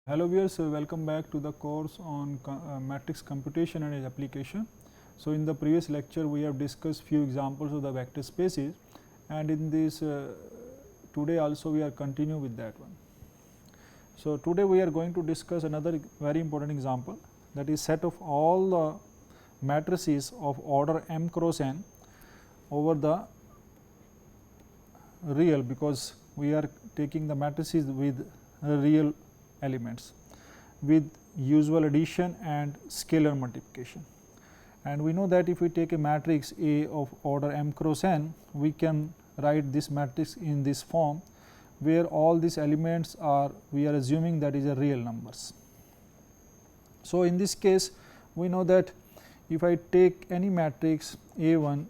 Hello viewers, welcome back to the course on matrix computation and its application. So, in the previous lecture we have discussed few examples of the vector spaces, and in this today also we are continue with that one. So, today we are going to discuss another very important example, that is set of all the matrices of order m cross n over the real, because we are taking the matrices with real elements with usual addition and scalar multiplication. And we know that if we take a matrix A of order m cross n, we can write this matrix in this form, where all these elements are, we are assuming that is a real numbers. So, in this case we know that if I take any matrix A1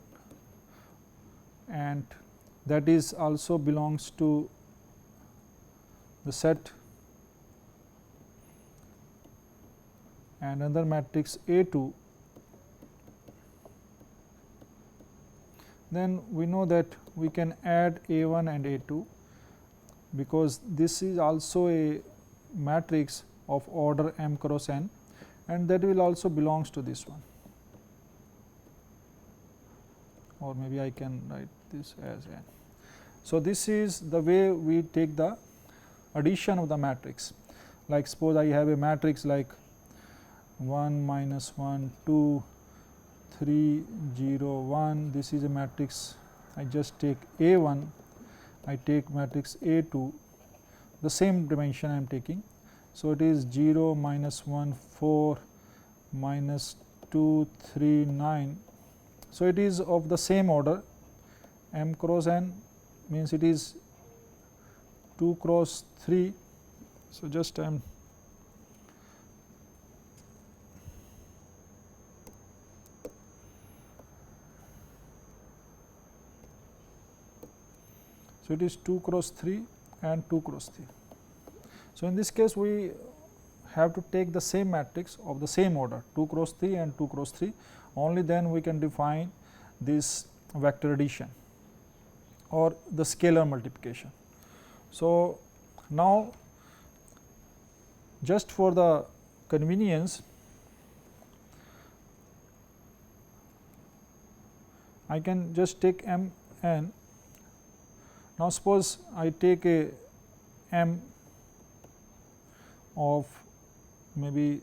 and that is also belongs to the set and another matrix A2, then we know that we can add A1 and A2, because this is also a matrix of order m cross n, and that will also belongs to this one, or maybe I can write this as n. So, this is the way we take the addition of the matrix. Like suppose I have a matrix like 1 minus 1 2 3 0 1, this is a matrix. I just take A1, I take matrix A2, the same dimension I am taking. So, it is 0 minus 1 4 minus 2 3 9. So, it is of the same order, m cross n means it is 2 cross 3. So, just I am so, it is 2 cross 3 and 2 cross 3. So, in this case we have to take the same matrix of the same order 2 cross 3 and 2 cross 3, only then we can define this vector addition or the scalar multiplication. So, now just for the convenience I can just take m n. Now, suppose I take a m of maybe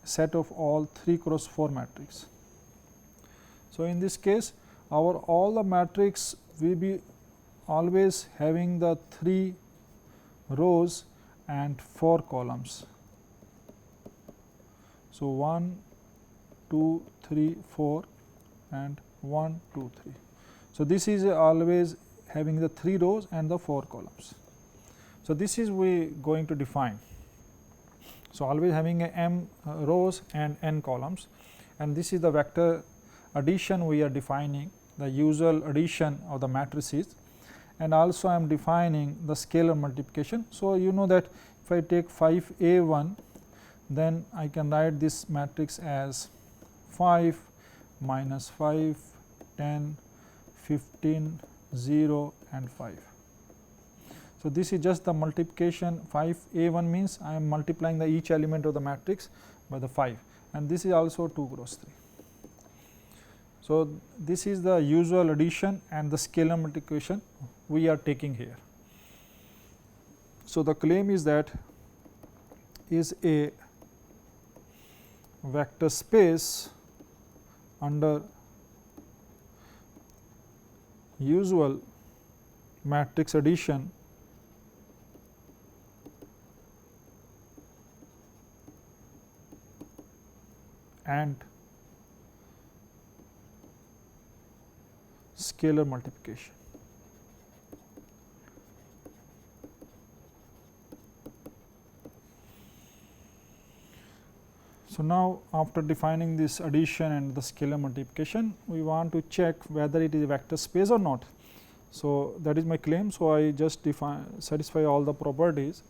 set of all 3 cross 4 matrix. So, in this case our all the matrix will be always having the 3 rows and 4 columns. So, 1 2 3 4 and 1 2 3. So, this is always having the 3 rows and the 4 columns. So, this is we going to define. So, always having a m rows and n columns, and this is the vector addition we are defining, the usual addition of the matrices, and also I am defining the scalar multiplication. So, you know that if I take 5 A1, then I can write this matrix as 5 minus 5 10 15 0 and 5. So, this is just the multiplication. 5 A1 means I am multiplying the each element of the matrix by the 5, and this is also 2 cross 3. So, this is the usual addition and the scalar multiplication we are taking here. So, the claim is that is a vector space under usual matrix addition and scalar multiplication. So, now after defining this addition and the scalar multiplication, we want to check whether it is a vector space or not. So, that is my claim. So, I just satisfy all the properties.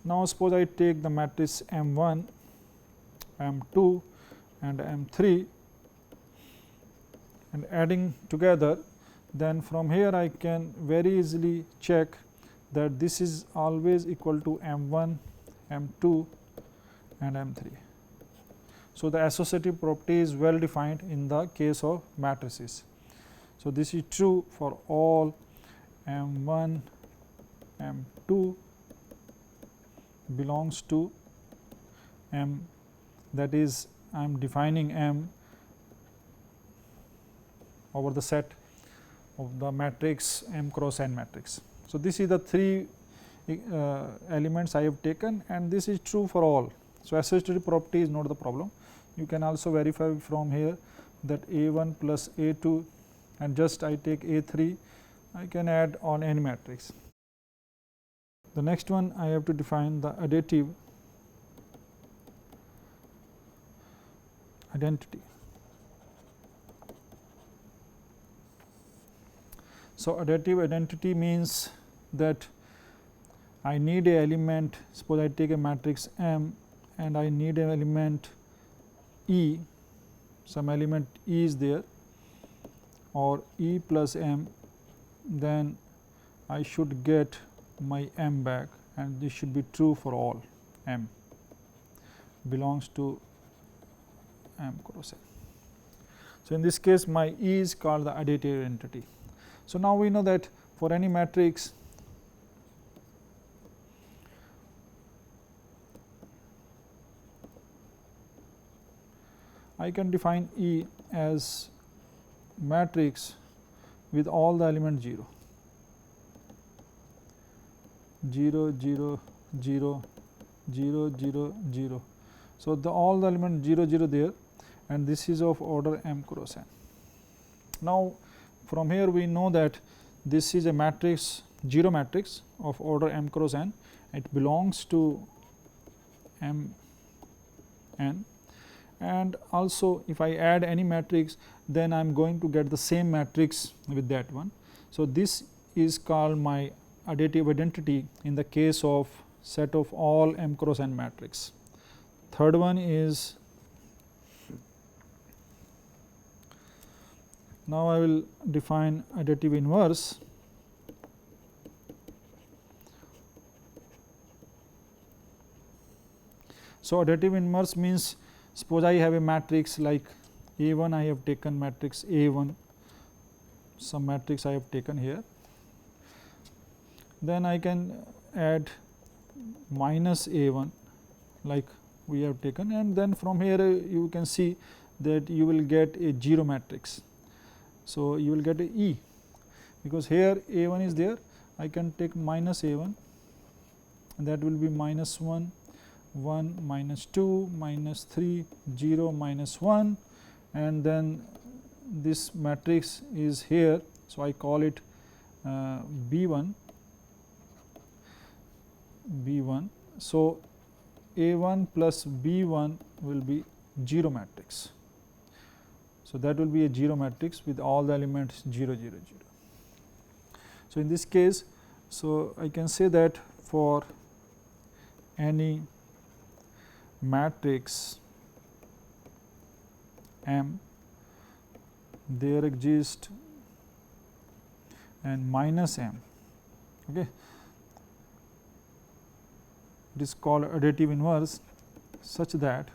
Now, suppose I take the matrix M1, M2 and M3 and adding together, then from here I can very easily check that this is always equal to M1, M2 and M3. So, the associative property is well defined in the case of matrices. So, this is true for all M1, M2 belongs to M, that is I am defining M over the set of the matrix M cross N matrix. So, this is the three elements I have taken, and this is true for all. So, associative property is not the problem. You can also verify from here that A1 plus A2 and just I take A3, I can add on any matrix. The next one I have to define the additive identity. So, additive identity means that I need a element, suppose I take a matrix M and I need an element E, some element E is there, or E plus M, then I should get my M back, and this should be true for all M belongs to M cross N. So, in this case my E is called the additive identity. So, now we know that for any matrix I can define E as matrix with all the elements 0, 0, 0, 0, 0, 0, 0. So, all the elements 0, 0 there, and this is of order M cross N. Now, from here we know that this is a matrix, 0 matrix of order M cross N, it belongs to M n, and also if I add any matrix, then I am going to get the same matrix with that one. So, this is called my additive identity in the case of set of all M cross N matrix. Third one is, now I will define additive inverse. So, additive inverse means, suppose I have a matrix like A1, I have taken matrix A1, some matrix I have taken here, then I can add minus A1 like we have taken, and then from here you can see that you will get a 0 matrix. So, you will get a E, because here A1 is there, I can take minus A1, and that will be minus 1, 1, minus 2, minus 3, 0, minus 1, and then this matrix is here. So, I call it B1, B1. So, A1 plus B1 will be 0 matrix. So, that will be a 0 matrix with all the elements 0, 0, 0. So, in this case, so I can say that for any matrix M, there exists and minus M. Okay. It is called additive inverse such that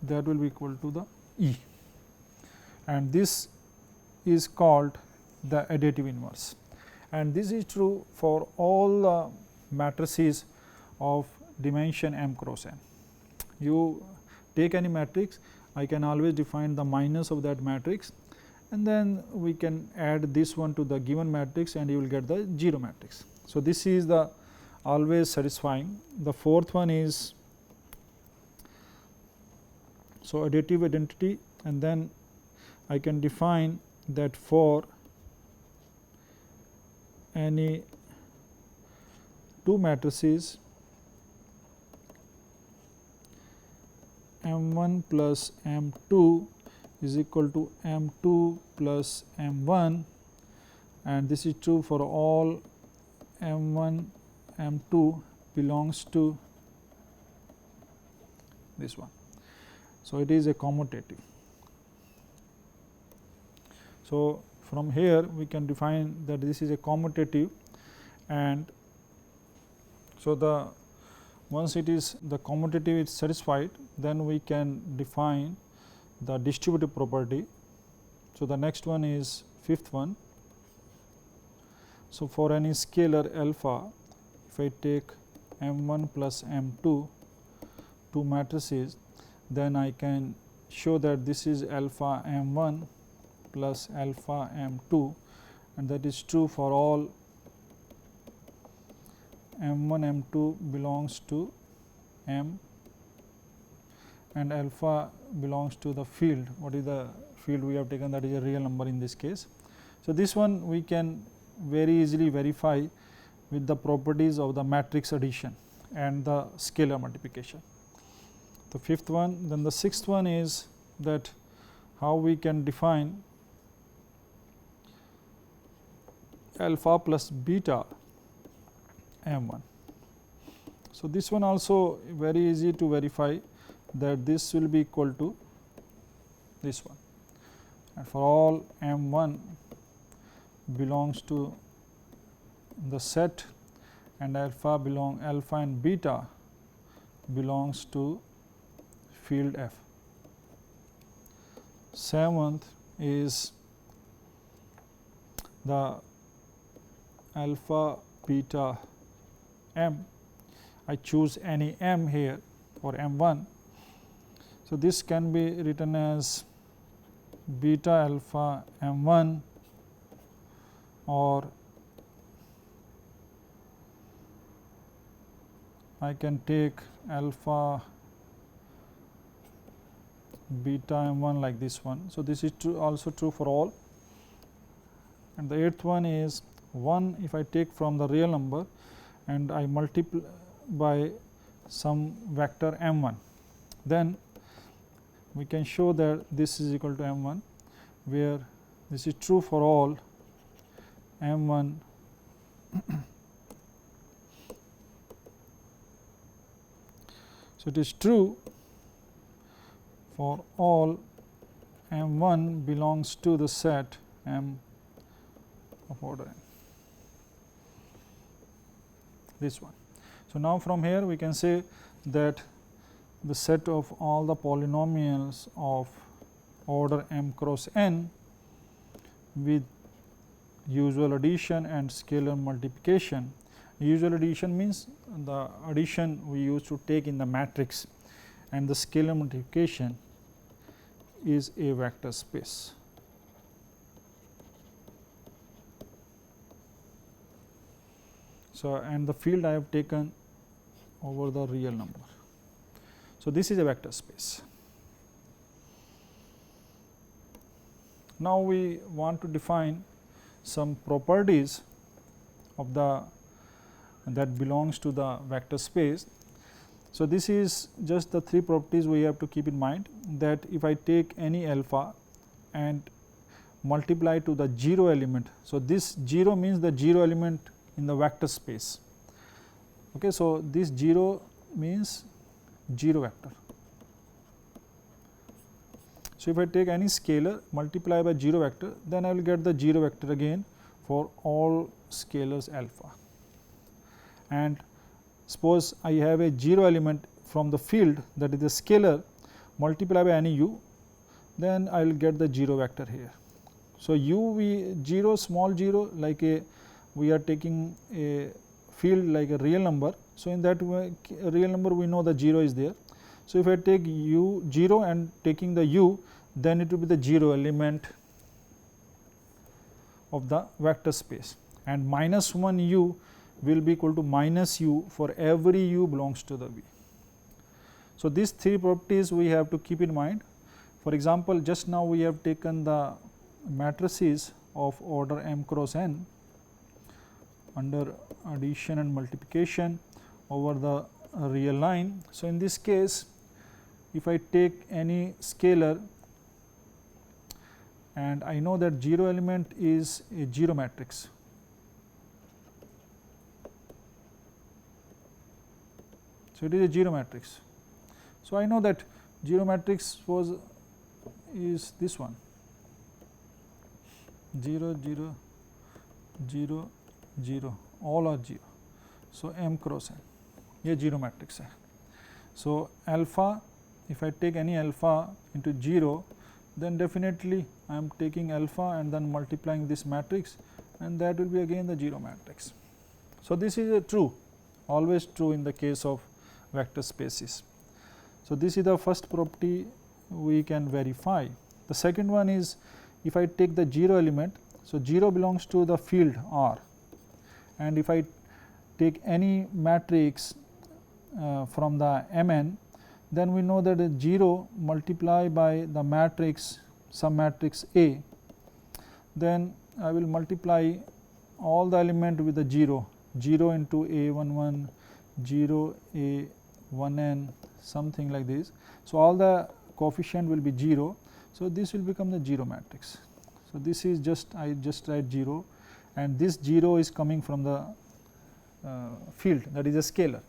that will be equal to the E, and this is called the additive inverse, and this is true for all matrices of dimension M cross N. You take any matrix, I can always define the minus of that matrix, and then we can add this one to the given matrix and you will get the 0 matrix. So, this is the always satisfying. The fourth one is, so additive identity, and then I can define that for any two matrices M1 plus M2 is equal to M2 plus M1, and this is true for all M1, M2 belongs to this one. So, it is a commutative. So, from here we can define that this is a commutative, and so the once it is the commutative is satisfied, then we can define the distributive property. So, the next one is fifth one. So, for any scalar alpha, if I take M1 plus M2 two matrices, then I can show that this is alpha M1 plus alpha M2, and that is true for all M1 M2 belongs to M and alpha belongs to the field. What is the field we have taken? That is a real number in this case. So, this one we can very easily verify with the properties of the matrix addition and the scalar multiplication. The fifth one. Then the sixth one is that how we can define alpha plus beta M1. So, this one also very easy to verify that this will be equal to this one, and for all M1 belongs to the set and alpha and beta belongs to field F. Seventh is the alpha beta M. I choose any M here for M1. So, this can be written as beta alpha M1 or I can take alpha beta M1 like this one. So, this is true, also true for all, and the eighth one is 1 if I take from the real number and I multiply by some vector M1, then we can show that this is equal to M1, where this is true for all M1 so it is true for all M1 belongs to the set M of order n, this one. So, now from here we can say that the set of all the polynomials of order m cross n with usual addition and scalar multiplication. Usual addition means the addition we used to take in the matrix, and the scalar multiplication is a vector space. So, and the field I have taken over the real number. So, this is a vector space. Now, we want to define some properties of the that belongs to the vector space. So, this is just the three properties we have to keep in mind, that if I take any alpha and multiply to the 0 element. So, this 0 means the 0 element in the vector space. Okay, so, this 0 means 0 vector. So, if I take any scalar multiply by 0 vector, then I will get the 0 vector again for all scalars alpha. And suppose I have a 0 element from the field, that is the scalar, multiply by any u, then I will get the 0 vector here. So, u we 0 small 0 like a we are taking a field like a real number. So, in that way real number we know the 0 is there. So, if I take u 0 and taking the u, then it will be the 0 element of the vector space, and minus 1 u will be equal to minus u for every u belongs to the V. So, these three properties we have to keep in mind. For example, just now we have taken the matrices of order m cross n under addition and multiplication over the real line. So, in this case, if I take any scalar and I know that 0 element is a 0 matrix. So, it is a 0 matrix. So, I know that 0 matrix is this one 0 0 0 0 all are 0. So, m cross n ये 0 matrix है. So, alpha, if I take any alpha into 0, then definitely I am taking alpha and then multiplying this matrix, and that will be again the 0 matrix. So, this is a true, always true in the case of vector spaces. So, this is the first property we can verify. The second one is, if I take the 0 element, so 0 belongs to the field R, and if I take any matrix from the Mn, then we know that 0 multiply by the matrix, some matrix A, then I will multiply all the element with the 0, 0 into A11, 0 A1n, something like this. So, all the coefficient will be 0. So, this will become the 0 matrix. So, this is just, I just write 0, and this 0 is coming from the field, that is a scalar,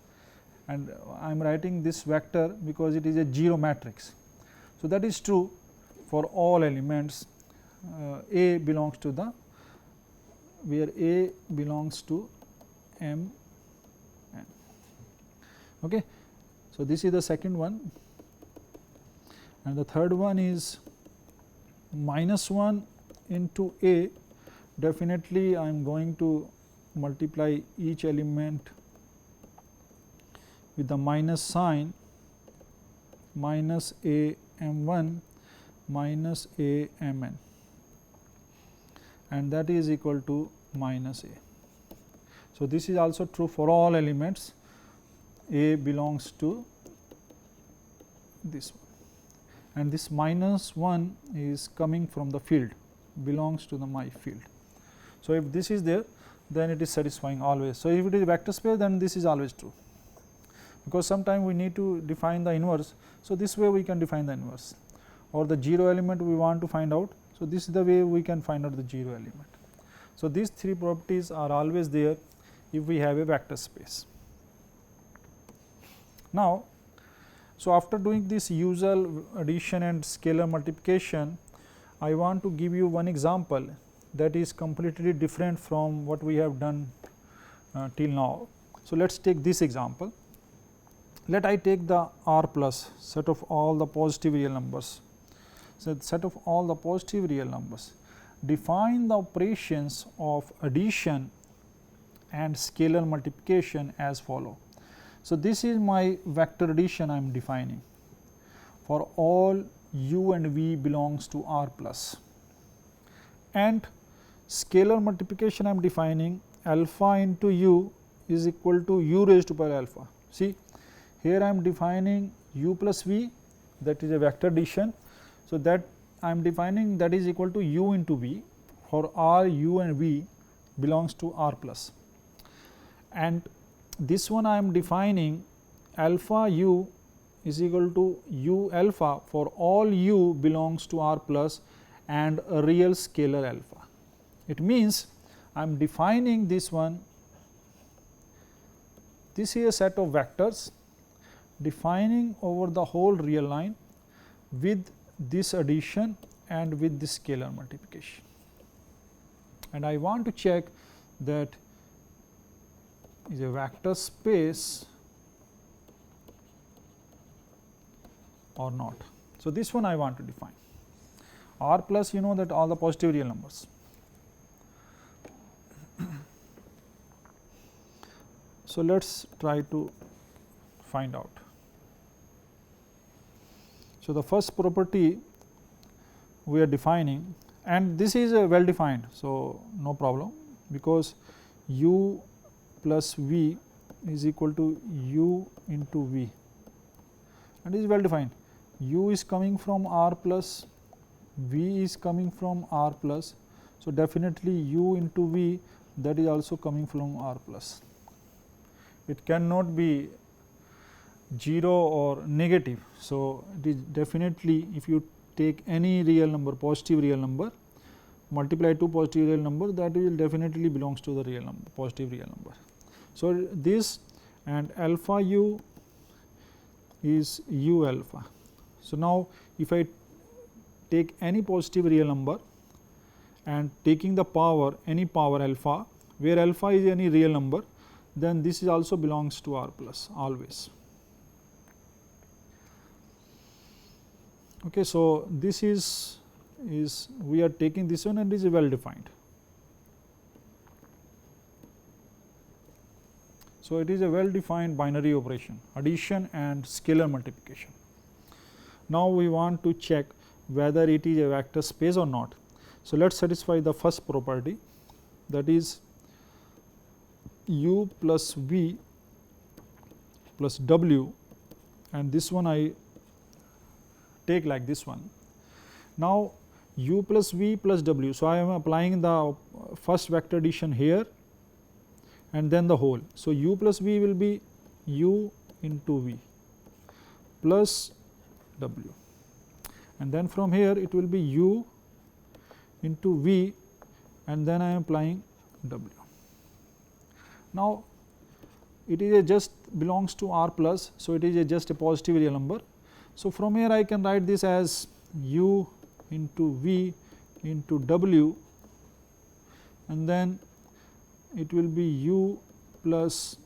and I am writing this vector because it is a 0 matrix. So, that is true for all elements. A belongs to the, where A belongs to M n. Okay. So, this is the second one, and the third one is -1 into A. Definitely I am going to multiply each element with the minus sign, minus A m1 minus A mn, and that is equal to minus A. So, this is also true for all elements. A belongs to this one, and this -1 is coming from the field, belongs to the my field. So, if this is there, then it is satisfying always. So, if it is vector space, then this is always true, because sometimes we need to define the inverse. So, this way we can define the inverse, or the 0 element we want to find out. So, this is the way we can find out the 0 element. So, these three properties are always there if we have a vector space. Now, so after doing this usual addition and scalar multiplication, I want to give you one example that is completely different from what we have done till now. So, let us take this example. Let I take the R plus set of all the positive real numbers. So, set of all the positive real numbers. Define the operations of addition and scalar multiplication as follow. So, this is my vector addition I am defining for all u and v belongs to R plus, and scalar multiplication I am defining alpha into u is equal to u raised to power alpha. See, here I am defining u plus v, that is a vector addition. So, that I am defining that is equal to u into v for R u and v belongs to R plus, and this one I am defining alpha u is equal to u alpha for all u belongs to R plus and a real scalar alpha. It means I am defining this one, this is a set of vectors defining over the whole real line with this addition and with this scalar multiplication, and I want to check that is a vector space or not. So, this one I want to define. R plus, you know that all the positive real numbers. So, let us try to find out. So, the first property we are defining, and this is well defined. So, no problem, because u plus v is equal to u into v, and it is well defined. U is coming from R plus, v is coming from R plus. So, definitely u into v, that is also coming from R plus. It cannot be 0 or negative. So, it is definitely, if you take any real number, positive real number, multiply two positive real number, that will definitely belongs to the real number, positive real number. So, this and alpha u is u alpha. So, now if I take any positive real number and taking the power, any power alpha, where alpha is any real number, then this is also belongs to R plus always. Okay, so this is we are taking this one and it is well defined. So, it is a well defined binary operation, addition and scalar multiplication. Now, we want to check whether it is a vector space or not. So, let us satisfy the first property, that is u plus v plus w, and this one I take like this one. Now, u plus v plus w. So, I am applying the first vector addition here and then the whole. So, u plus v will be u into v plus w, and then from here it will be u into v, and then I am applying w. Now, it is a just belongs to R plus. So, it is a just a positive real number. So, from here I can write this as u into v into w, and then it will be u plus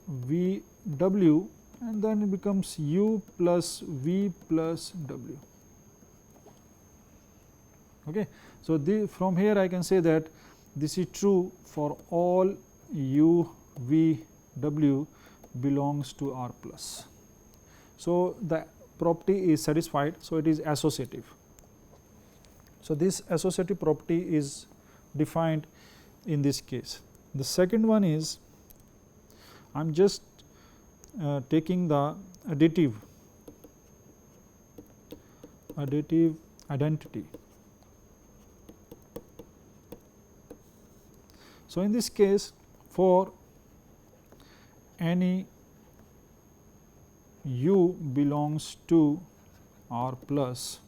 v w, and then it becomes u plus v plus w. Okay. So, from here I can say that this is true for all u v w belongs to R plus. So, the property is satisfied. So, it is associative. So, this associative property is defined in this case. The second one is I am just taking the additive identity. So, in this case, for any u belongs to R plus,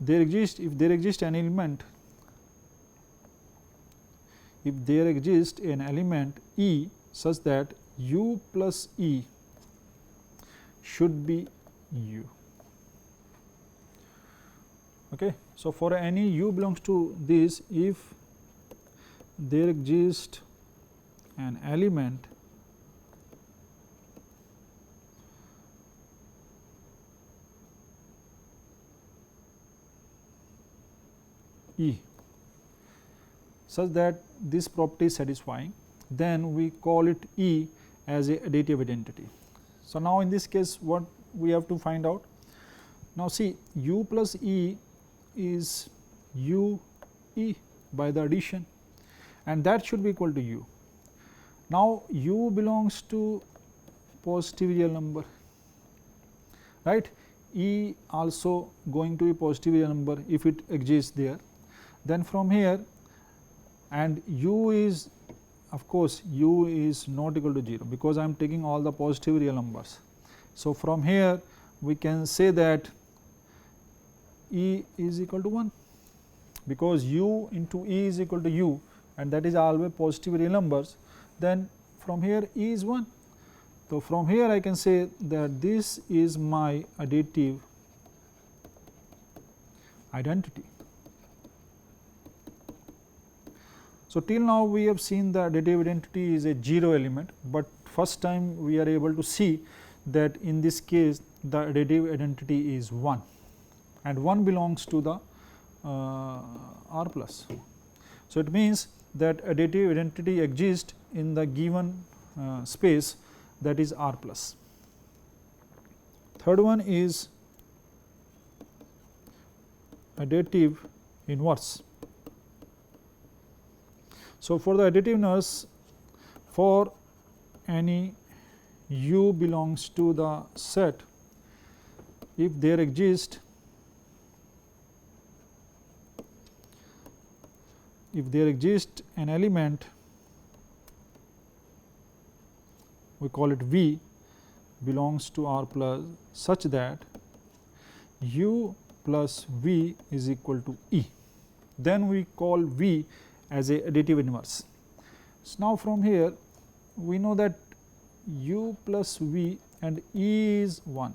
there exists, if there exists an element, if there exists an element E such that u plus E should be u. Okay. So, for any u belongs to this, if there exists an element E such that this property is satisfying, then we call it E as a additive identity. So, now in this case what we have to find out? Now, see, u plus E is u E by the addition, and that should be equal to u. Now, u belongs to positive real number, right. E also going to be positive real number if it exists there. Then from here, and u is, of course, u is not equal to 0 because I am taking all the positive real numbers. So, from here we can say that E is equal to 1 because u into E is equal to u, and that is always positive real numbers. Then from here E is 1. So, from here I can say that this is my additive identity. So, till now we have seen the additive identity is a 0 element, but first time we are able to see that in this case the additive identity is 1, and 1 belongs to the R plus. So, it means that additive identity exists in the given space, that is R plus. Third one is additive inverse. So, for the additiveness, for any u belongs to the set, if there exists an element, we call it V, belongs to R plus such that u plus V is equal to E, then we call V as a additive inverse. So, now from here we know that u plus V and E is 1,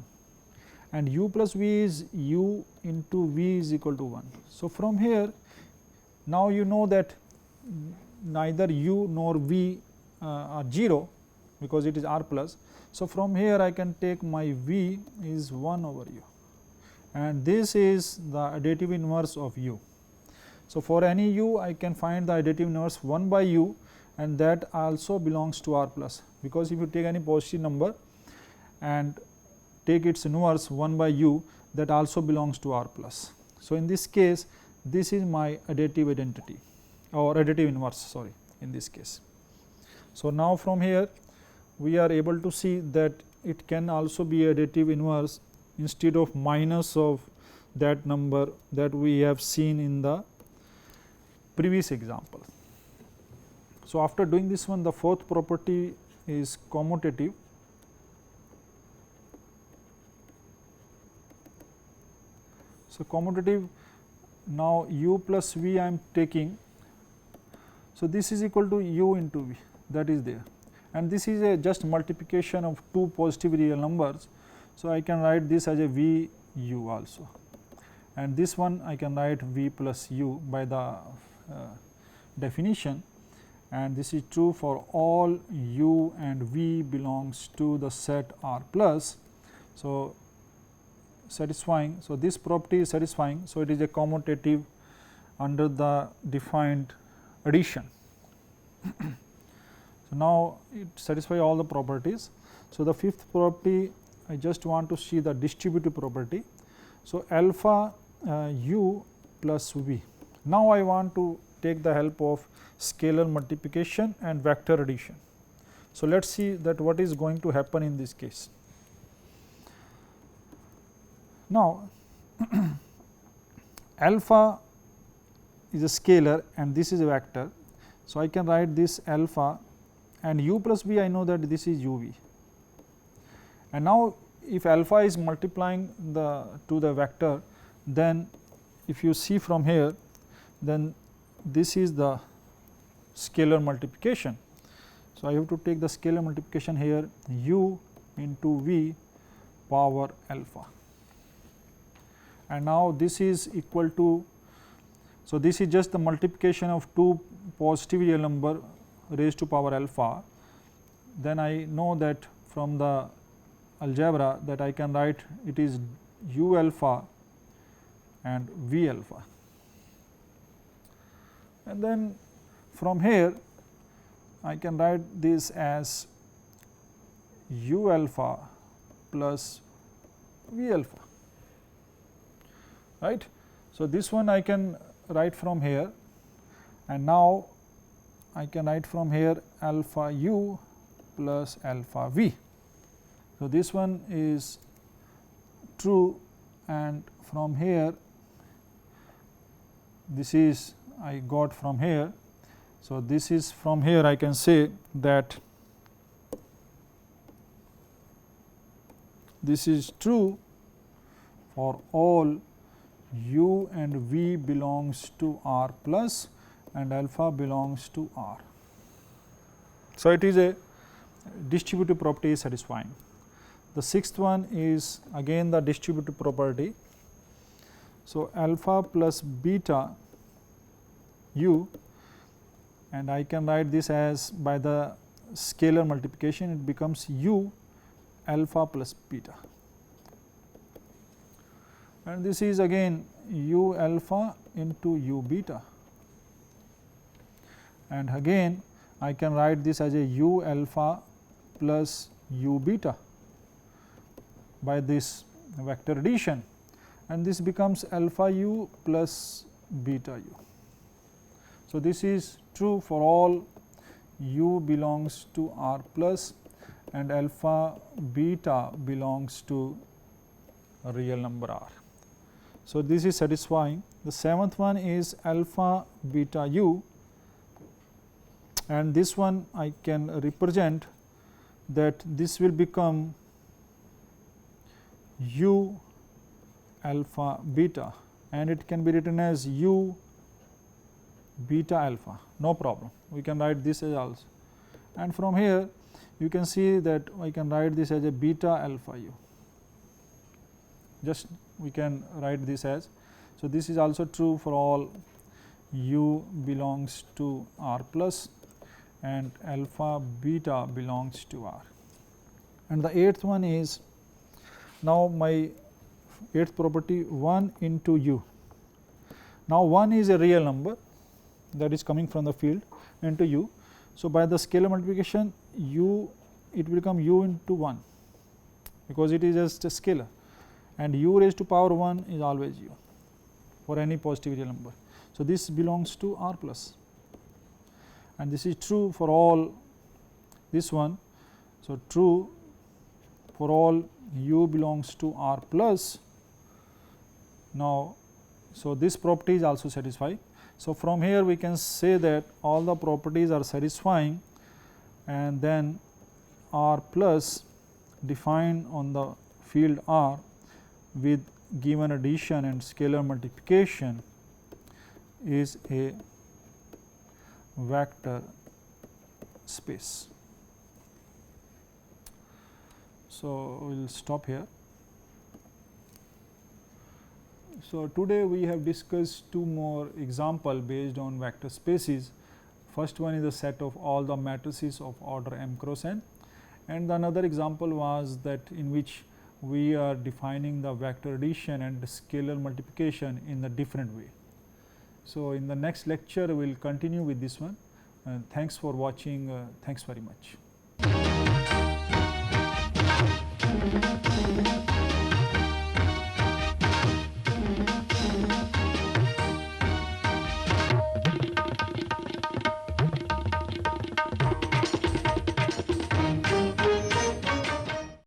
and u plus V is u into V is equal to 1. So, from here now you know that neither u nor v are 0 because it is r plus. So, from here I can take my v is 1 over u, and this is the additive inverse of u. So, for any u I can find the additive inverse 1 by u, and that also belongs to r plus, because if you take any positive number and take its inverse 1 by u, that also belongs to r plus. So, in this case this is my additive identity or additive inverse, sorry, in this case. So, now from here we are able to see that it can also be additive inverse instead of minus of that number that we have seen in the previous example. So, after doing this one, the fourth property is commutative. So, commutative, now u plus v I am taking. So, this is equal to u into v, that is there, and this is a just multiplication of two positive real numbers. So, I can write this as a v u also, and this one I can write v plus u by the definition, and this is true for all u and v belongs to the set R plus. So, satisfying. So, this property is satisfying. So, it is a commutative under the defined addition. So, now it satisfies all the properties. So, the fifth property I just want to see the distributive property. So, alpha u plus v. Now, I want to take the help of scalar multiplication and vector addition. So, let us see that what is going to happen in this case. Now, alpha is a scalar and this is a vector. So, I can write this alpha, and u plus v I know that this is u v. And now, if alpha is multiplying to the vector, then if you see from here, then this is the scalar multiplication. So, I have to take the scalar multiplication here, u into v power alpha, and now this is equal to. So, this is just the multiplication of two positive real number raised to power alpha. Then I know that from the algebra that I can write it is u alpha and v alpha, and then from here I can write this as u alpha plus v alpha, right. So, this one I can write from here, and now I can write from here alpha u plus alpha v. So, this one is true, and from here this is I got from here. So, this is from here I can say that this is true for all u and v belongs to R plus and alpha belongs to R. So, it is a distributive property is satisfying. The sixth one is again the distributive property. So, alpha plus beta u, and I can write this as by the scalar multiplication it becomes u alpha plus beta, and this is again u alpha into u beta, and again I can write this as a u alpha plus u beta by this vector addition, and this becomes alpha u plus beta u. So, this is true for all u belongs to R plus and alpha beta belongs to a real number R. So, this is satisfying. The seventh one is alpha beta u, and this one I can represent that this will become u alpha beta, and it can be written as u beta alpha, no problem, we can write this as also, and from here you can see that I can write this as a beta alpha u, just we can write this as. So, this is also true for all u belongs to R plus and alpha beta belongs to R. And the eighth one is, now my eighth property 1 into u. Now 1 is a real number that is coming from the field into u. So, by the scalar multiplication u, it will become u into 1 because it is just a scalar, and u raised to power 1 is always u for any positive real number. So, this belongs to R plus, and this is true for all this one. So, true for all u belongs to R plus. Now, so this property is also satisfied. So, from here we can say that all the properties are satisfying, and then R plus defined on the field R with given addition and scalar multiplication is a vector space. So, we will stop here. So, today we have discussed two more examples based on vector spaces. First one is the set of all the matrices of order m cross n, and another example was that in which we are defining the vector addition and scalar multiplication in a different way. So, in the next lecture we will continue with this one. Thanks for watching. Thanks very much.